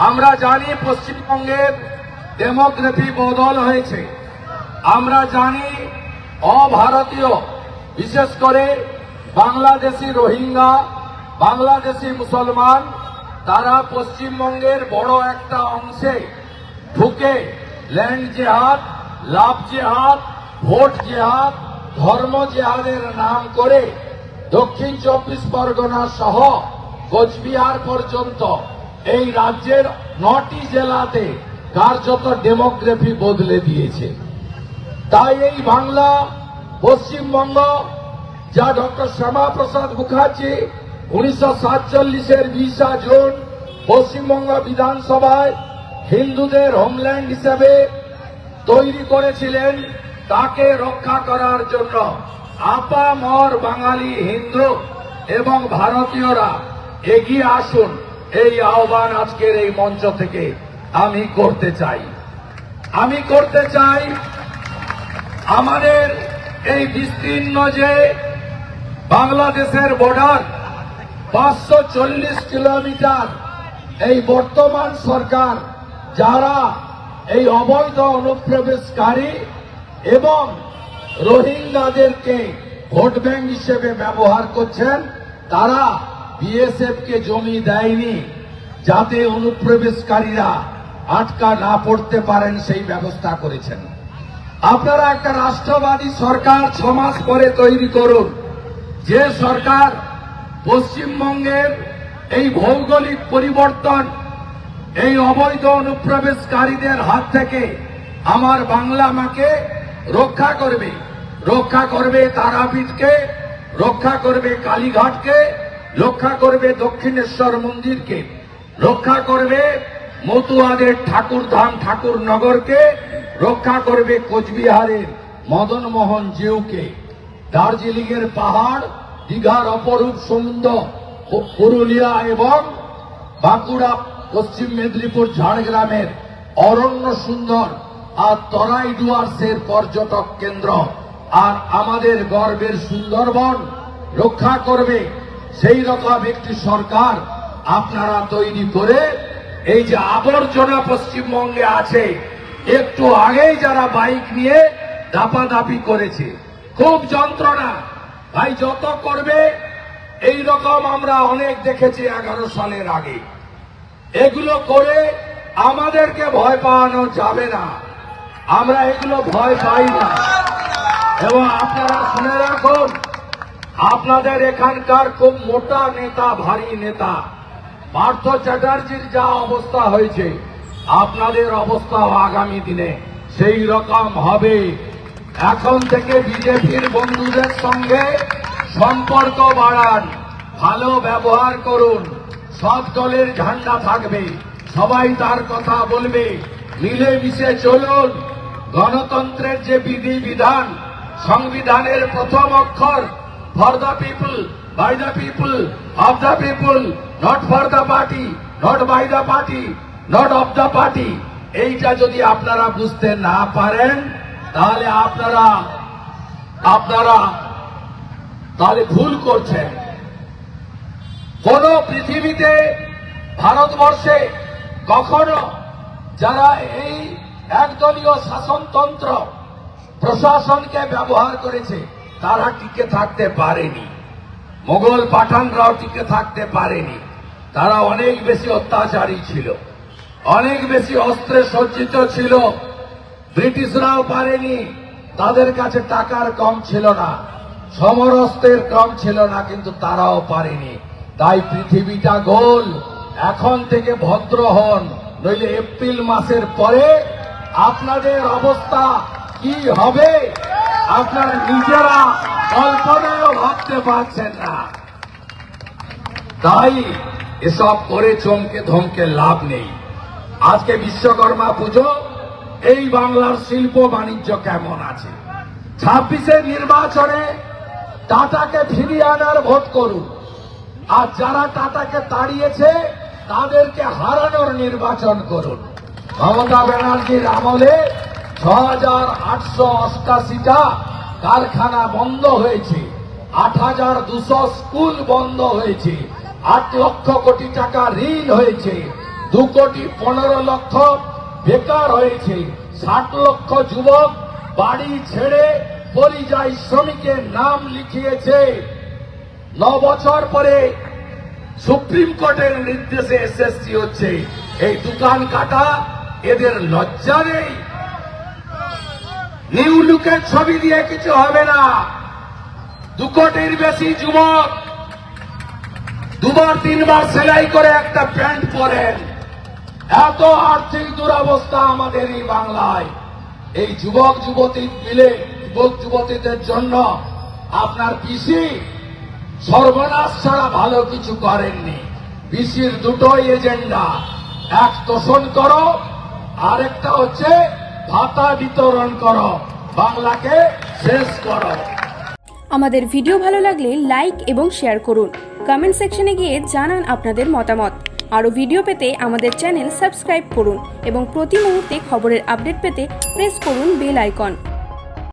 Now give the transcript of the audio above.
আমরা জানি পশ্চিমবঙ্গের ডেমোগ্রাফি বদল হয়েছে। আমরা জানি অভারতীয়, বিশেষ করে বাংলাদেশি রোহিঙ্গা, বাংলাদেশি মুসলমান, তারা পশ্চিমবঙ্গের বড় একটা অংশে ঢুকে ল্যান্ড জেহাদ, লাভ জেহাদ, ভোট জেহাদ, ধর্ম জেহাদের নাম করে দক্ষিণ 24 পরগনা সহ কোচবিহার পর্যন্ত এই রাজ্যের 9টি জেলাতে কার্যত ডেমোগ্রাফি বদলে দিয়েছে। তাই এই বাংলা পশ্চিমবঙ্গ, যা ডক্টর শ্যামাপ্রসাদ মুখার্জি 1947-এর 20 জুন পশ্চিমবঙ্গ বিধানসভায় হিন্দুদের হোমল্যান্ড হিসেবে তৈরি করেছিলেন, তাকে রক্ষা করার জন্য আপামর বাঙালি হিন্দু এবং ভারতীয়রা এগিয়ে আসুন, এই আহ্বান আজকের এই মঞ্চ থেকে আমি করতে চাই। আমাদের এই বিস্তীর্ণ যে বাংলাদেশের বর্ডার 540 কিলোমিটার, এই বর্তমান সরকার যারা এই অবৈধ অনুপ্রবেশকারী এবং রোহিঙ্গাদেরকে ভোট ব্যাংক হিসেবে ব্যবহার করছেন, তারা বিএসএফকে জমি দেয়নি যাতে অনুপ্রবেশকারীরা আটকা না পড়তে পারেন, সেই ব্যবস্থা করেছেন। আপনারা একটা রাষ্ট্রবাদী সরকার 6 মাস পরে তৈরি করুন, যে সরকার পশ্চিমবঙ্গের এই ভৌগোলিক পরিবর্তন, এই অবৈধ অনুপ্রবেশকারীদের হাত থেকে আমার বাংলা মাকে রক্ষা করবে তারাপীঠকে, রক্ষা করবে কালীঘাটকে, রক্ষা করবে দক্ষিণেশ্বর মন্দিরকে, রক্ষা করবে মতুয়াদের ঠাকুরধাম ঠাকুরনগরকে, রক্ষা করবে কোচবিহারের মদনমোহন জিউকে, দার্জিলিংয়ের পাহাড়, দীঘার অপরূপ সমুদ্র, পুরুলিয়া এবং বাঁকুড়া, পশ্চিম মেদিনীপুর, ঝাড়গ্রামের অরণ্য সুন্দর, আর তরাই ডুয়ার্সের পর্যটক কেন্দ্র, আর আমাদের গর্বের সুন্দরবন রক্ষা করবে। সেই রকম একটি সরকার আপনারা তৈরি করে এই যে আবর্জনা পশ্চিমবঙ্গে আছে, একটু আগেই যারা বাইক নিয়ে দাপাদাপি করেছে, খুব যন্ত্রণা ভাই, যত করবে এই রকম আমরা অনেক দেখেছি 11 সালের আগে। এগুলো করে আমাদেরকে ভয় পাওয়ানো যাবে না, আমরা এগুলো ভয় পাই না। এবং আপনারা শুনে রাখুন, আপনাদের এখানকার খুব মোটা নেতা, ভারী নেতা পার্থ চ্যাটার্জির যা অবস্থা হয়েছে, আপনাদের অবস্থাও আগামী দিনে সেই রকম হবে। এখন থেকে বিজেপির বন্ধুদের সঙ্গে সম্পর্ক বাড়ান, ভালো ব্যবহার করুন, সব দলের ঝান্ডা থাকবে, সবাই তার কথা বলবে, মিলেমিশে চলুন। গণতন্ত্রের যে বিধিবিধান, সংবিধানের প্রথম অক্ষর for the people, by the people, of the people, not for the party, not by the party, not of the party, এইটা যদি আপনারা বুঝতে না পারেন, তাহলে আপনারা তাহলে ভুল করছেন। কোন পৃথিবীতে, ভারতবর্ষে কখনো যারা এই একদলীয় শাসনতন্ত্র প্রশাসনকে ব্যবহার করেছে, তারা টিকে থাকতে পারেনি। মোগল পাঠানরাও টিকে থাকতে পারেনি, তারা অনেক বেশি অত্যাচারী ছিল, অনেক বেশি অস্ত্রে সজ্জিত ছিল। ব্রিটিশরাও পারেনি, তাদের কাছে টাকার কম ছিল না, সমরস্ত্রের কম ছিল না, কিন্তু তারাও পারেনি। তাই পৃথিবীটা গোল। এখন থেকে ভদ্র হন, নইলে এপ্রিল মাসের পরে আপনাদের অবস্থা কি হবে আপনারা নিজেরা কল্পনায়ও ভাবতে পারছেন না। তাই এসব করে চমকে ধমকে লাভ নেই। আজকে বিশ্বকর্মা পুজো, এই বাংলার শিল্প বাণিজ্য কেমন আছে? 26-এর নির্বাচনে টাটাকে ফিরিয়ে আনার ভোট করুন, আর যারা টাটাকে তাড়িয়েছে তাদেরকে হারানোর নির্বাচন করুন। মমতা ব্যানার্জির আমলে 6,888টা কারখানা বন্ধ হয়েছে, 8,200 স্কুল বন্ধ হয়েছে, 8 লক্ষ কোটি টাকা ঋণ হয়েছে, 2,15,00,000 বেকার হয়েছে, 60 লক্ষ যুবক বাড়ি ছেড়ে পরিযায়ী শ্রমিকের নাম লিখিয়েছে। 9 বছর পরে সুপ্রিম কোর্টের নির্দেশে এসএসসি হচ্ছে। এই দোকান কাটা এদের লজ্জা নেই? নিউ লুকের ছবি দিয়ে কিছু হবে না। 2 কোটির বেশি যুবক 2-3 সেলাই করে একটা প্যান্ট পরেন। এত আর্থিক দুরবস্থা আমাদের এই বাংলায়। এই যুবক যুবতীদের জন্য আপনার পিসি সর্বনাশ ছাড়া ভালো কিছু করেননি। পিসির দুটোই এজেন্ডা, এক তোষণ করো, আরেকটা হচ্ছে ভাতা বিতরণ করো, বাংলাকে শেষ করো। আমাদের ভিডিও ভালো লাগলে লাইক এবং শেয়ার করুন। কমেন্ট সেকশনে গিয়ে জানান আপনাদের মতামত। আরও ভিডিও পেতে আমাদের চ্যানেল সাবস্ক্রাইব করুন এবং প্রতি মুহূর্তে খবরের আপডেট পেতে প্রেস করুন বেল আইকন।